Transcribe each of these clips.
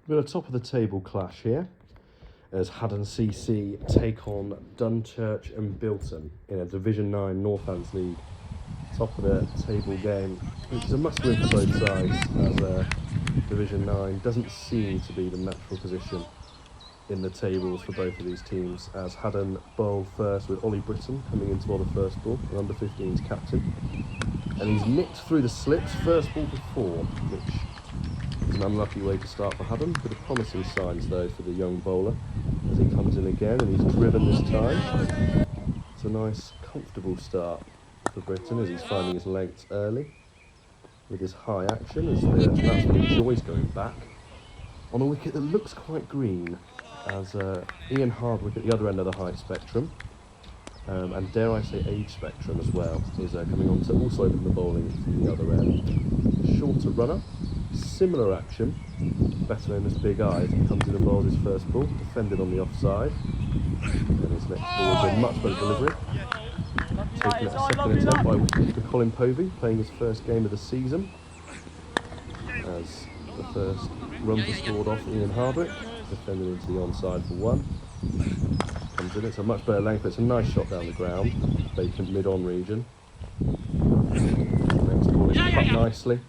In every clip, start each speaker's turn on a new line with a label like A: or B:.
A: We've got a top of the table clash here as Haddon CC take on Dunchurch and Bilton in a Division 9 Northlands League top of the table game, which is a must-win for both sides, as Division 9 doesn't seem to be the natural position in the tables for both of these teams, as Haddon bowled first with Ollie Britton coming into bowl the first ball, an under-15s captain, and he's nicked through the slips, first ball for 4, which is an unlucky way to start for Haddon. Bit of promising signs though for the young bowler as he comes in again, and he's driven this time. It's a nice comfortable start for Britton as he's finding his lengths early with his high action, as the batsman enjoys going back on a wicket that looks quite green, as Ian Hardwick at the other end of the height spectrum, and dare I say age spectrum as well, is coming on to also open the bowling from the other end. Shorter runner, similar action, better known as Big Eyes, comes in and bowls his first ball, defended on the offside, and his next ball is a much better delivery. Taking a second attempt by wicketkeeper Colin Povey, playing his first game of the season, as the first runs are scored off Ian Hardwick, defended into the onside for 1. Comes in, it's a much better length, it's a nice shot down the ground, vacant mid-on region. Next ball is cut nicely.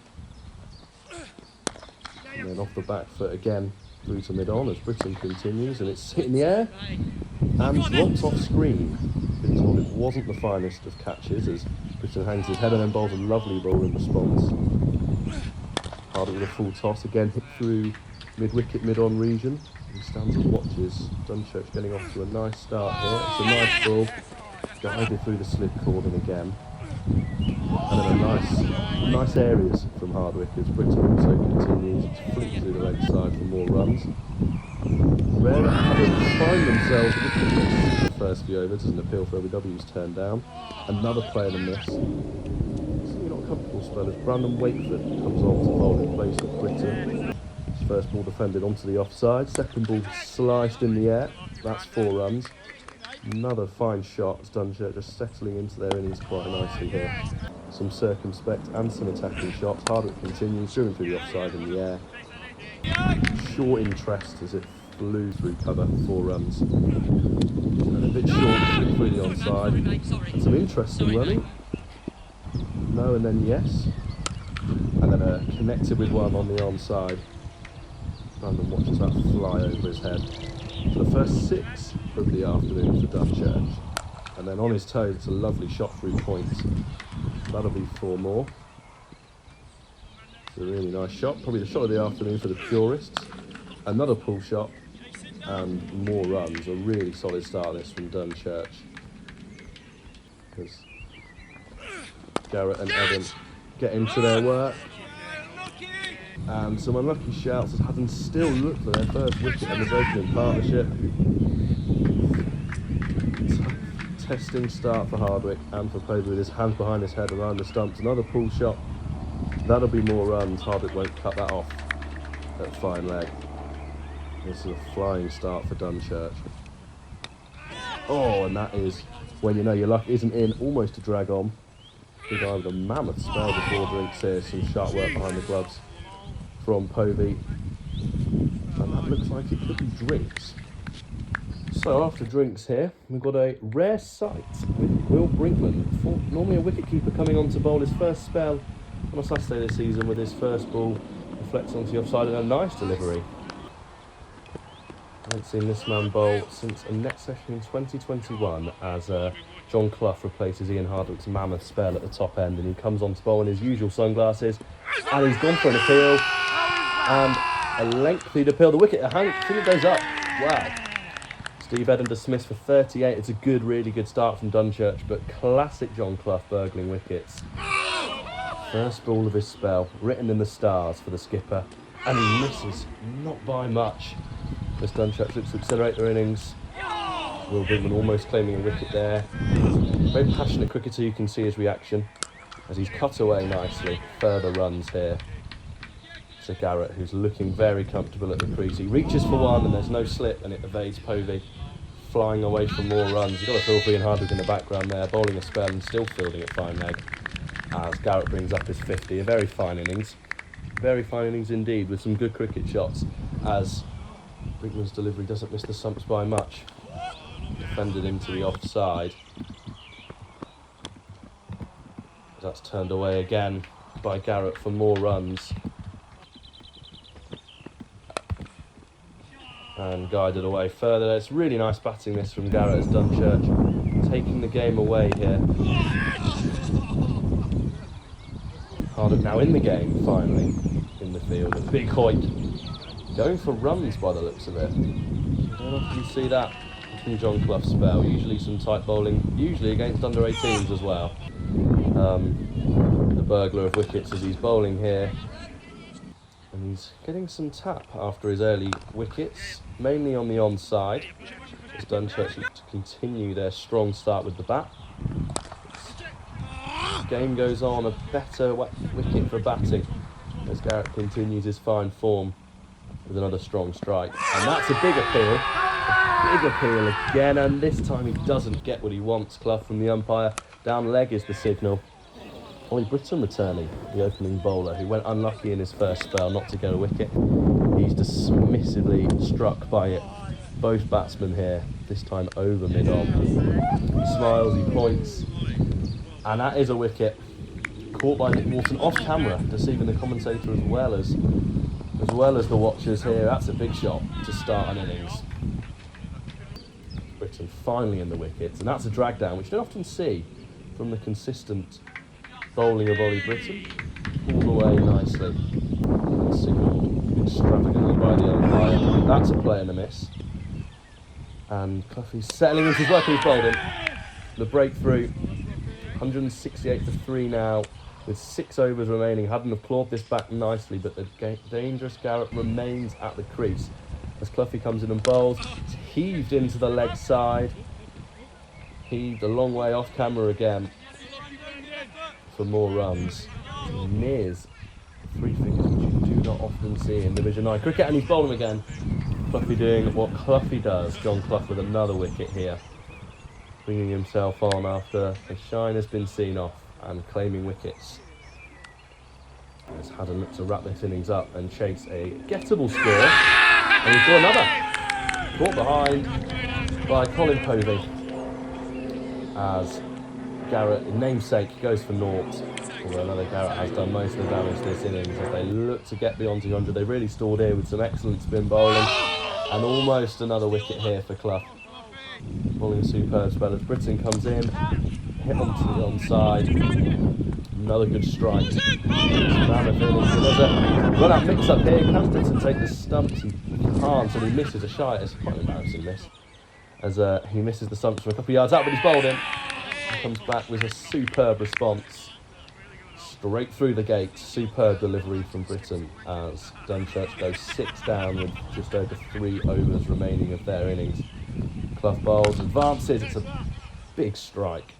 A: And then off the back foot again, through to mid-on as Britton continues, and it's hit in the air and drops off screen. Been told it wasn't the finest of catches as Britton hangs his head and then bowls a lovely ball in response. Hardwick with a full toss, again hit through mid-wicket, mid-on region. He stands and watches Dunchurch getting off to a nice start here. It's a nice ball, guided through the slip cordon again. And then a nice areas from Hardwick as Britton also continues to flick through the leg side for more runs. Rare that Haddon find themselves with the first few overs as an appeal for OBW's turned down. Another player to miss. Certainly not a comfortable spell as Brandon Wakeford comes on to bowl in place of Britton. His first ball defended onto the offside, second ball sliced in the air, that's 4 runs. Another fine shot as Dunchurch just settling into their innings quite nicely here. Some circumspect and some attacking shots. Hardwick continues, driven through the offside in the air. Short interest as it flew through cover, 4 runs. And a bit short, flick through the onside. And some interesting running. No and then yes. And then connected with one on the onside. Brandon watches that fly over his head. For the first 6 of the afternoon for Dunchurch. And then on his toes, it's a lovely shot through point. That'll be 4 more. It's a really nice shot, probably the shot of the afternoon for the purists. Another pull shot and more runs. A really solid start this from Dunchurch. As Garrett and Haddon get into their work. And some unlucky shouts as Haddon still look for their first wicket in this opening partnership. Testing start for Hardwick and for Povey with his hands behind his head around the stumps. Another pull shot. That'll be more runs. Hardwick won't cut that off at fine leg. This is a flying start for Dunchurch. Oh, and that is when you know your luck isn't in, almost to drag on. Big Eye with a mammoth spell before drinks here. Some sharp work behind the gloves from Povey. And that looks like it could be drinks. So after drinks here, we've got a rare sight with Will Brinkman, normally a wicketkeeper coming on to bowl his first spell on a Saturday this season with his first ball reflects onto the offside and a nice delivery. I haven't seen this man bowl since a net session in 2021 as John Clough replaces Ian Hardwick's mammoth spell at the top end, and he comes on to bowl in his usual sunglasses and he's gone for an appeal and a lengthy appeal. The wicket, it goes up. Wow. Steve Haddon dismissed for 38. It's a really good start from Dunchurch, but classic John Clough burgling wickets. First ball of his spell, written in the stars for the skipper, and he misses, not by much. As Dunchurch looks to accelerate their innings. Will Brinkman almost claiming a wicket there. Very passionate cricketer, you can see his reaction as he's cut away nicely. Further runs here. So Garrett, who's looking very comfortable at the crease. He reaches for one and there's no slip and it evades Povey. Flying away for more runs. You've got a feel for Ian Hardwick in the background there, bowling a spell and still fielding at fine leg. As Garrett brings up his 50. A very fine innings. Very fine innings indeed with some good cricket shots. as Brinkman's delivery doesn't miss the stumps by much. Defended into the offside. That's turned away again by Garrett for more runs. And guided away further. It's really nice batting this from Garrett as Dunchurch taking the game away here. Haddon now in the game, finally, in the field. A big hoik. Going for runs by the looks of it. You don't often see that from John Clough's spell. Usually some tight bowling, usually against under 18s as well. The burglar of wickets as he's bowling here. And he's getting some tap after his early wickets, mainly on the onside. As Dunchurch look to continue their strong start with the bat. Game goes on, a better wicket for batting as Garrett continues his fine form with another strong strike. And that's a big appeal again, and this time he doesn't get what he wants. Clough from the umpire, down leg is the signal. Ollie Britton returning, the opening bowler, who went unlucky in his first spell not to get a wicket. He's dismissively struck by it. Both batsmen here, this time over mid-on. He smiles, he points, and that is a wicket. Caught by Nick Wharton off camera, deceiving the commentator as well as the watchers here. That's a big shot to start an innings. Britton finally in the wickets, and that's a drag down, which you don't often see from the consistent bowling of Ollie Britton. Pulled away nicely and signalled extravagantly by the umpire. That's a play and a miss. And Cloughie's settling into his work, and he's bowled in. The breakthrough, 168 to 3 now, with 6 overs remaining. Haddon have clawed this back nicely, but the dangerous Garrett remains at the crease. As Cloughie comes in and bowls, it's heaved into the leg side. Heaved a long way off camera again for more runs. Nears 3 fingers, which you do not often see in Division 9 cricket, and he's bowling again. Cloughie doing what Cloughie does. John Clough with another wicket here, bringing himself on after the shine has been seen off and claiming wickets. As Haddon looks to wrap this innings up and chase a gettable score, and he's got another. Caught behind by Colin Povey as Garrett, namesake, goes for naught. Although another Garrett has done most of the damage this innings as they look to get beyond 200. They've really stalled here with some excellent spin bowling, and almost another wicket here for Clough. Bowling a superb spell as Britton comes in, hit onto the onside. Another good strike. Mammoth innings. So there's a run-out mix-up here. Can Britton take the stumps? He can't, so he misses a shot. It's quite an embarrassing miss, as he misses the stumps from a couple of yards out, but he's bowled in. He comes back with a superb response. Straight through the gate. Superb delivery from Britton as Dunchurch goes 6 down with just over 3 overs remaining of their innings. Clough bowls, advances. It's a big strike.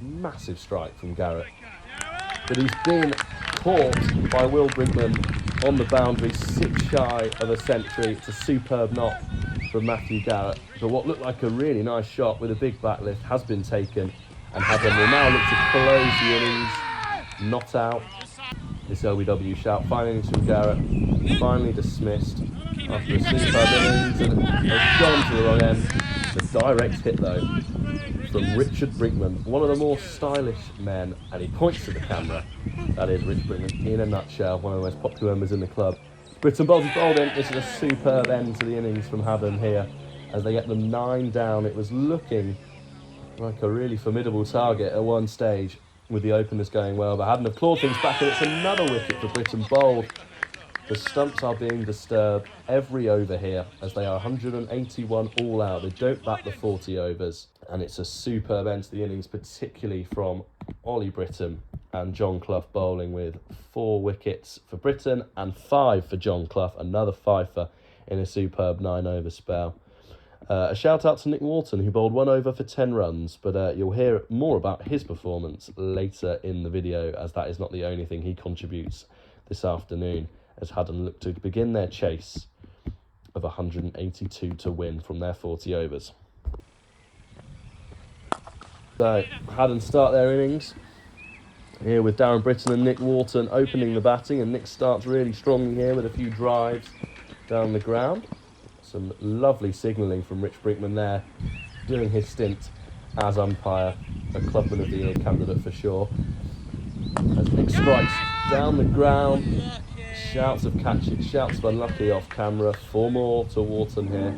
A: Massive strike from Garrett. But he's been caught by Will Brinkman on the boundary, 6 shy of a century. It's a superb knock from Matthew Garrett. But what looked like a really nice shot with a big backlift has been taken, and Haddon will now look to close the innings. Not out. This LBW shout, final innings from Garrett, finally dismissed after a superb innings, and has gone to the wrong end. The direct hit though from Richard Brinkman, one of the more stylish men, and he points to the camera. That is Rich Brinkman in a nutshell, one of the most popular members in the club. Britton bowls his bowled in. This is a superb end to the innings from Haddon here as they get them 9 down. It was looking like a really formidable target at one stage with the openers going well, but Haddon have clawed things back, and it's another wicket for Britton bowled. The stumps are being disturbed every over here as they are 181 all out. They don't bat the 40 overs, and it's a superb end to the innings, particularly from Ollie Britton and John Clough bowling with 4 wickets for Britton and 5 for John Clough, another fifer in a superb 9 over spell. A shout out to Nick Wharton, who bowled 1 over for 10 runs, but you'll hear more about his performance later in the video, as that is not the only thing he contributes this afternoon, as Haddon look to begin their chase of 182 to win from their 40 overs. So Haddon start their innings here with Darren Britton and Nick Wharton opening the batting, and Nick starts really strongly here with a few drives. down the ground. Some lovely signalling from Rich Brinkman there, doing his stint as umpire, a Clubman of the Year candidate for sure. As Nick strikes down the ground, shouts of catch it, shouts of unlucky off camera. 4 more to Wharton here.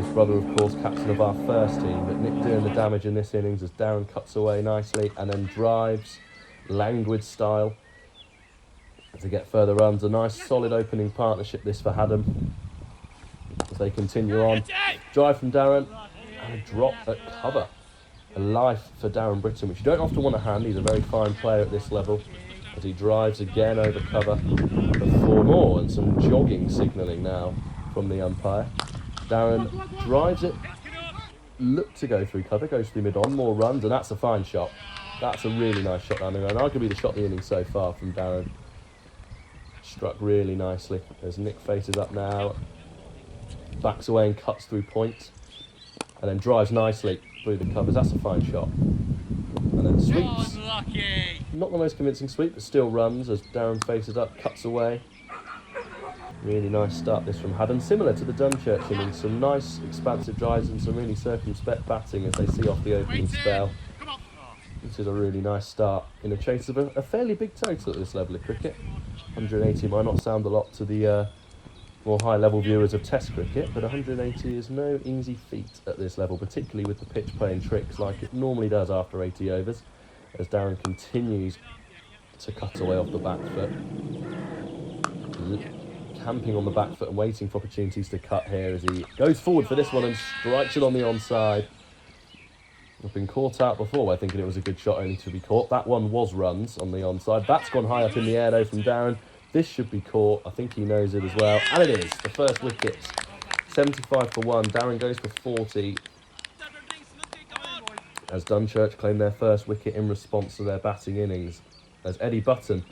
A: His brother, of course, captain of our first team, but Nick doing the damage in this innings as Darren cuts away nicely and then drives, languid style, to get further runs. A nice solid opening partnership this for Haddon as they continue on. Drive from Darren and a drop at cover. A life for Darren Britton, which you don't often want to hand. He's a very fine player at this level as he drives again over cover for 4 more, and some jogging signalling now from the umpire. Darren drives it, looked to go through cover, goes through mid-on, more runs, and that's a fine shot. That's a really nice shot down there, and arguably the shot of the inning so far from Darren. Struck really nicely as Nick faces up now, backs away and cuts through point, and then drives nicely through the covers. That's a fine shot. And then sweeps. Not the most convincing sweep, but still runs as Darren faces up, cuts away. Really nice start this from Haddon, similar to the Dunchurch innings. Some nice expansive drives and some really circumspect batting as they see off the opening spell. This is a really nice start in a chase of a fairly big total at this level of cricket. 180 might not sound a lot to the more high-level viewers of Test cricket, but 180 is no easy feat at this level, particularly with the pitch playing tricks like it normally does after 80 overs, as Darren continues to cut away off the back foot. Camping on the back foot and waiting for opportunities to cut here as he goes forward for this one and strikes it on the onside. I've been caught out before by thinking it was a good shot only to be caught. That one was runs on the onside. That's gone high up in the air though from Darren. This should be caught. I think he knows it as well. And it is. The first wicket. 75 for 1. Darren goes for 40. As Dunchurch claim their first wicket in response to their batting innings. As Eddie Button,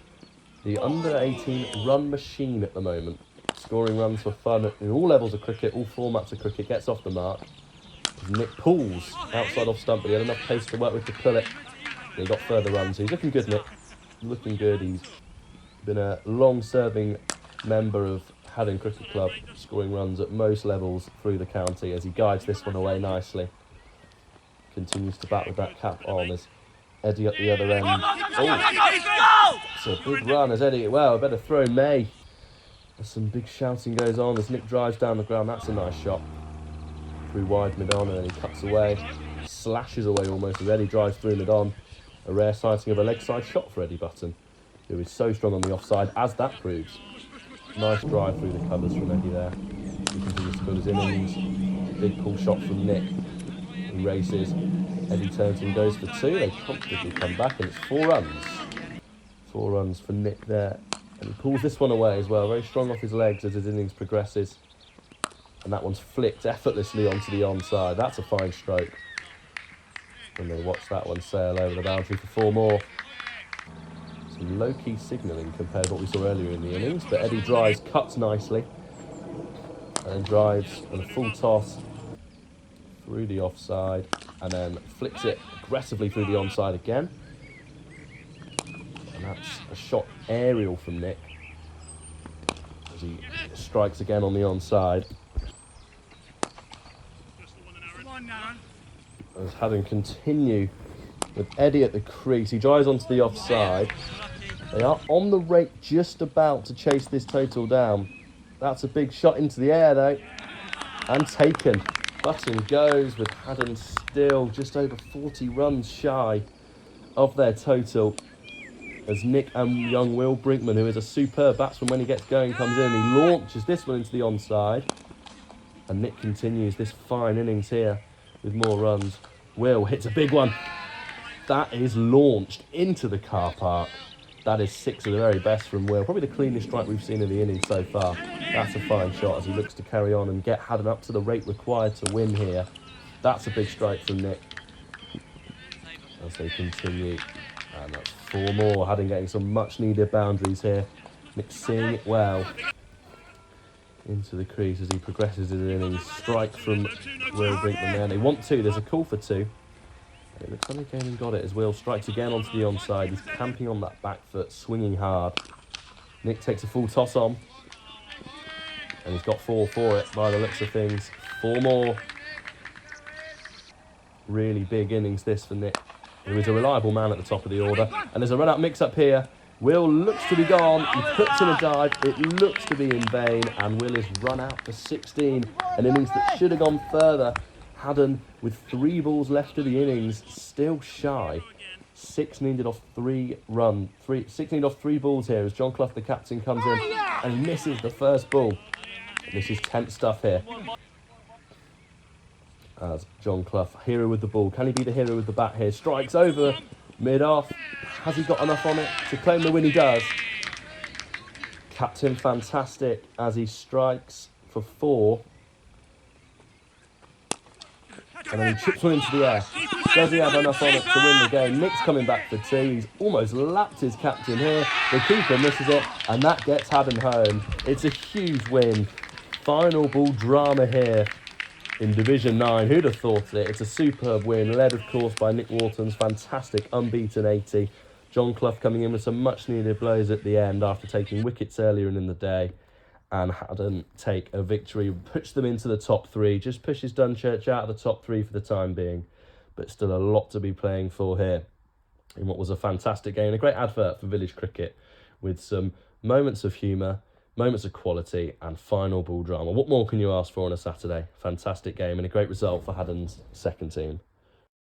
A: the under-18 run machine at the moment, scoring runs for fun in all levels of cricket, all formats of cricket, gets off the mark. Nick pulls outside off stump, but he had enough pace to work with to pull it. He got further runs. So he's looking good, Nick. Looking good. He's been a long-serving member of Haddon Cricket Club, scoring runs at most levels through the county as he guides this one away nicely. Continues to bat with that cap on as Eddie at the other end. Oh, it's a big run as Eddie, well, I better throw May. As some big shouting goes on as Nick drives down the ground. That's a nice shot. Through wide mid-on and then he cuts away. Slashes away almost as Eddie drives through mid-on. A rare sighting of a leg side shot for Eddie Button, who is so strong on the offside, as that proves. Nice drive through the covers from Eddie there. He continues to build his innings. Big pull shot from Nick. He races. Eddie turns and goes for 2. They comfortably come back and it's 4 runs. 4 runs for Nick there. And he pulls this one away as well. Very strong off his legs as his innings progresses. And that one's flicked effortlessly onto the onside. That's a fine stroke. And they watch that one sail over the boundary for 4 more. Some low-key signalling compared to what we saw earlier in the innings. But Eddie drives, cuts nicely. And then drives and a full toss through the offside. And then flicks it aggressively through the onside again. And that's a shot aerial from Nick as he strikes again on the onside. As Haddon continue with Eddie at the crease. He drives onto the offside. They are on the rate, just about to chase this total down. That's a big shot into the air though. And taken. Button goes with Haddon still just over 40 runs shy of their total. As Nick and young Will Brinkman, who is a superb batsman when he gets going, comes in. He launches this one into the onside. And Nick continues this fine innings here with more runs. Will hits a big one. That is launched into the car park. That is 6 of the very best from Will. Probably the cleanest strike we've seen in the innings so far. That's a fine shot as he looks to carry on and get Haddon up to the rate required to win here. That's a big strike from Nick. As they continue. And that's 4 more. Haddon getting some much needed boundaries here. Nick seeing it well. Into the crease as he progresses his innings. Strike from Will Brinkman there. They want 2. There's a call for 2. And it looks like they came and got it as Will strikes again onto the onside. He's camping on that back foot, swinging hard. Nick takes a full toss on. And he's got 4 for it by the looks of things. 4 more. Really big innings this for Nick, who is a reliable man at the top of the order. And there's a run-out mix-up here. Will looks to be gone. He puts in a dive. It looks to be in vain. And Will is run out for 16. An innings that should have gone further. Haddon, with 3 balls left of the innings, still shy. 6 needed off 3 balls here as John Clough, the captain, comes in and he misses the first ball. This is tense stuff here. As John Clough, hero with the ball. Can he be the hero with the bat here? Strikes over mid-off. Has he got enough on it to claim the win? He does. Captain fantastic as he strikes for 4. And then he chips one into the air. Does he have enough on it to win the game? Nick's coming back for 2. He's almost lapped his captain here. The keeper misses it, and that gets Haddon home. It's a huge win. Final ball drama here in Division 9. Who'd have thought it? It's a superb win, led, of course, by Nick Wharton's fantastic unbeaten 80. John Clough coming in with some much-needed blows at the end after taking wickets earlier in the day. And Haddon take a victory, push them into the top 3, just pushes Dunchurch out of the top 3 for the time being. But still a lot to be playing for here in what was a fantastic game. A great advert for village cricket with some moments of humour, moments of quality and final ball drama. What more can you ask for on a Saturday? Fantastic game and a great result for Haddon's second team.